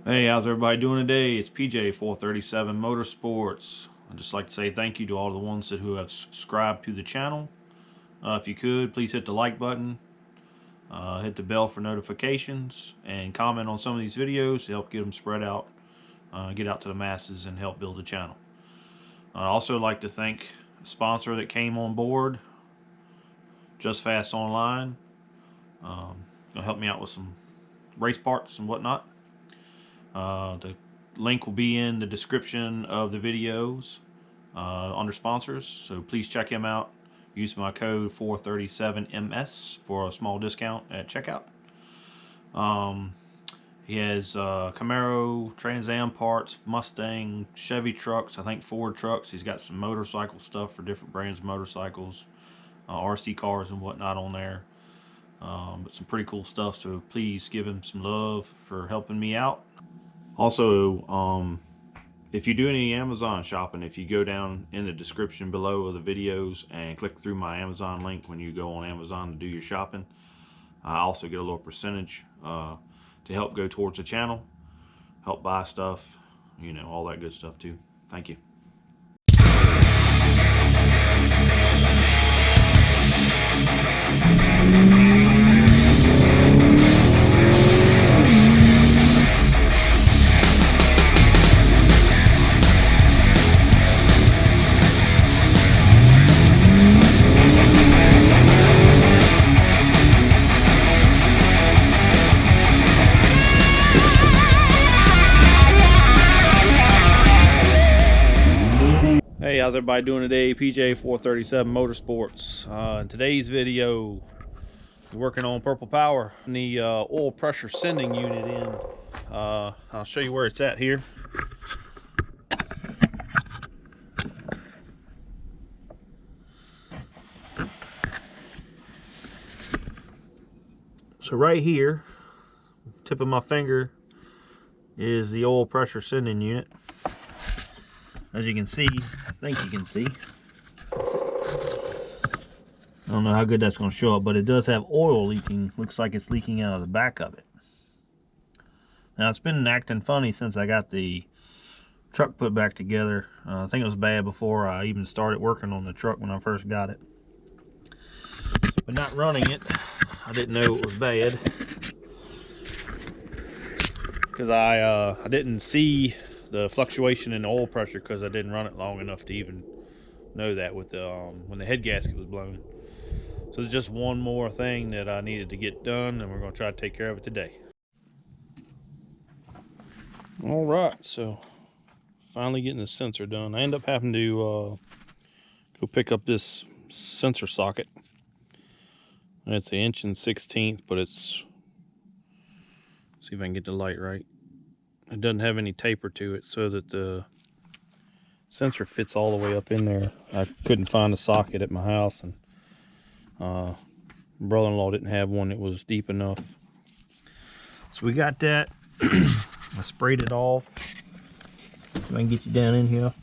Hey, how's everybody doing today? It's PJ 437 Motorsports. I'd just like to say thank you to all the ones who have subscribed to the channel. If you could, please hit the like button, hit the bell for notifications, and comment on some of these videos to help get them spread out, get out to the masses, and help build the channel. I'd also like to thank a sponsor that came on board, Just Fast Online. Gonna help me out with some race parts and whatnot. The link will be in the description of the videos under sponsors, so please check him out. Use my code 437MS for a small discount at checkout. He has Camaro, Trans Am parts, Mustang, Chevy trucks, I think Ford trucks. He's got some motorcycle stuff for different brands of motorcycles, RC cars and whatnot on there. But some pretty cool stuff, so please give him some love for helping me out. Also, if you do any Amazon shopping, if you go down in the description below of the videos and click through my Amazon link when you go on Amazon to do your shopping, I also get a little percentage to help go towards the channel, help buy stuff, you know, all that good stuff too. Thank you. Hey, how's everybody doing today? PJ 437 Motorsports. In today's video, we're working on Purple Power and the oil pressure sending unit in. I'll show you where it's at here. So right here, tip of my finger, is the oil pressure sending unit. As you can see, I think you can see. I don't know how good that's going to show up, but it does have oil leaking. Looks like it's leaking out of the back of it. Now, it's been acting funny since I got the truck put back together. I think it was bad before I even started working on the truck when I first got it. But not running it, I didn't know it was bad. Because I didn't see the fluctuation in the oil pressure because I didn't run it long enough to even know that with the when the head gasket was blown. So there's just one more thing that I needed to get done, and we're going to try to take care of it today. All right, so finally getting the sensor done. I end up having to go pick up this sensor socket. And it's 1 1/16", but it's, see if I can get the light right. It doesn't have any taper to it, so that the sensor fits all the way up in there. I couldn't find a socket at my house, and brother-in-law didn't have one that was deep enough. So we got that. I sprayed it off. If I can get you down in here.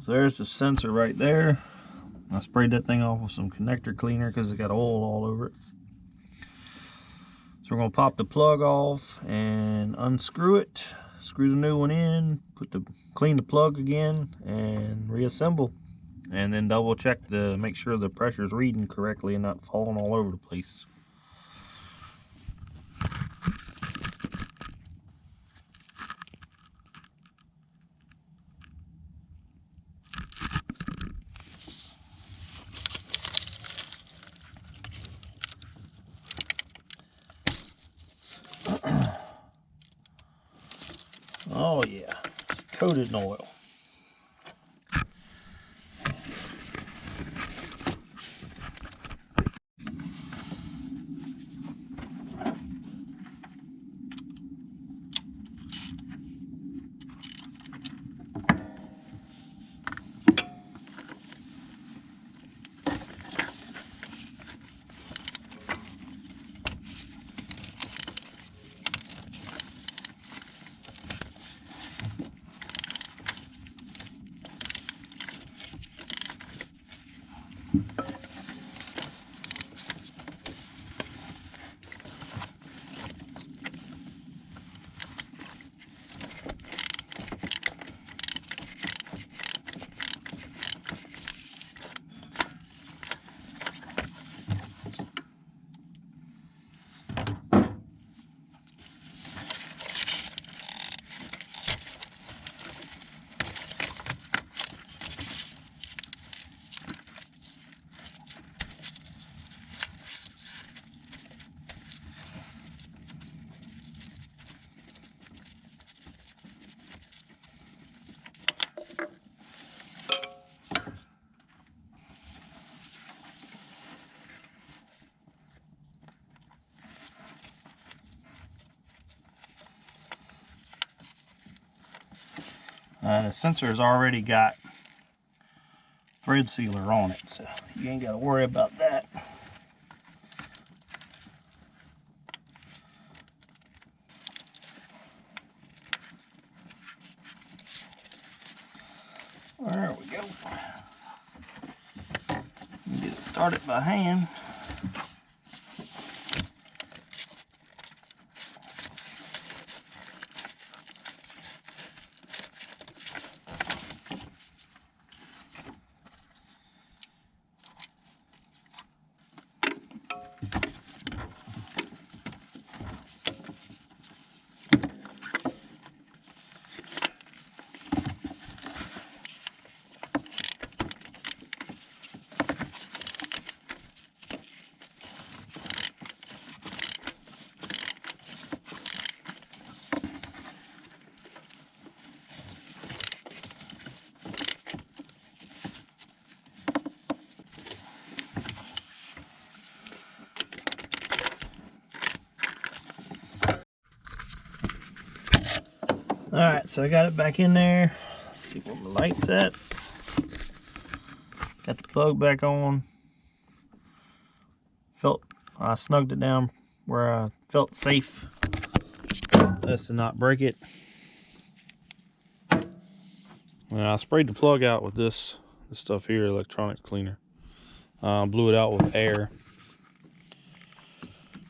So there's the sensor right there. I sprayed that thing off with some connector cleaner because it's got oil all over it. So we're going to pop the plug off and unscrew it, screw the new one in, clean the plug again, and reassemble. And then double check to make sure the pressure is reading correctly and not falling all over the place. Oh yeah, it's coated in oil. The sensor has already got thread sealer on it, so you ain't got to worry about that. There we go. Get it started by hand. Alright, so I got it back in there. Let's see where my light's at. Got the plug back on. I snugged it down where I felt safe. That's to not break it. And I sprayed the plug out with this stuff here, electronics cleaner. Blew it out with air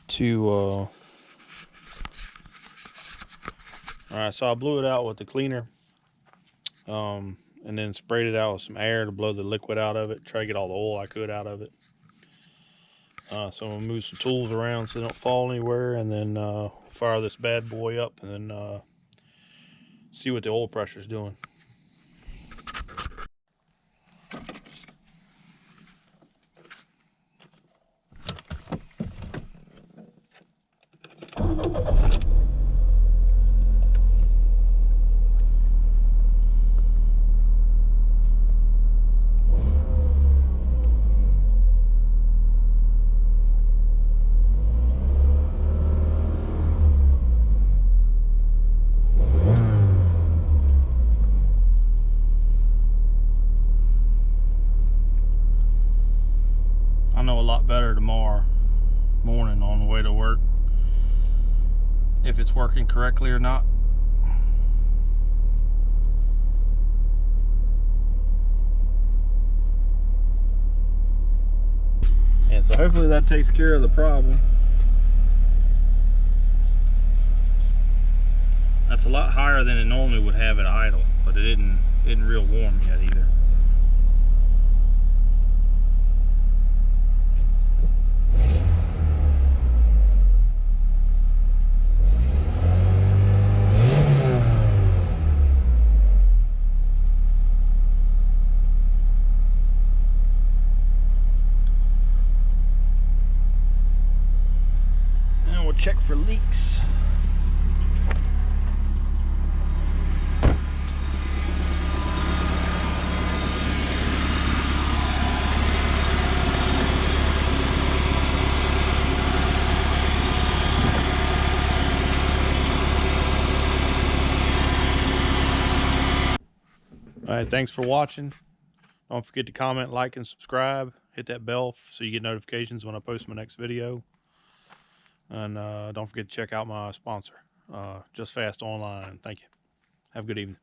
to alright, so I blew it out with the cleaner, and then sprayed it out with some air to blow the liquid out of it, try to get all the oil I could out of it. So I'm gonna move some tools around so they don't fall anywhere, and then fire this bad boy up, and then see what the oil pressure is doing. I know a lot better tomorrow morning on the way to work if it's working correctly or not. And so hopefully that takes care of the problem. That's a lot higher than it normally would have at idle, but it isn't real warm yet either. And we'll check for leaks. Alright, thanks for watching. Don't forget to comment, like, and subscribe. Hit that bell so you get notifications when I post my next video. And don't forget to check out my sponsor, Just Fast Online. Thank you. Have a good evening.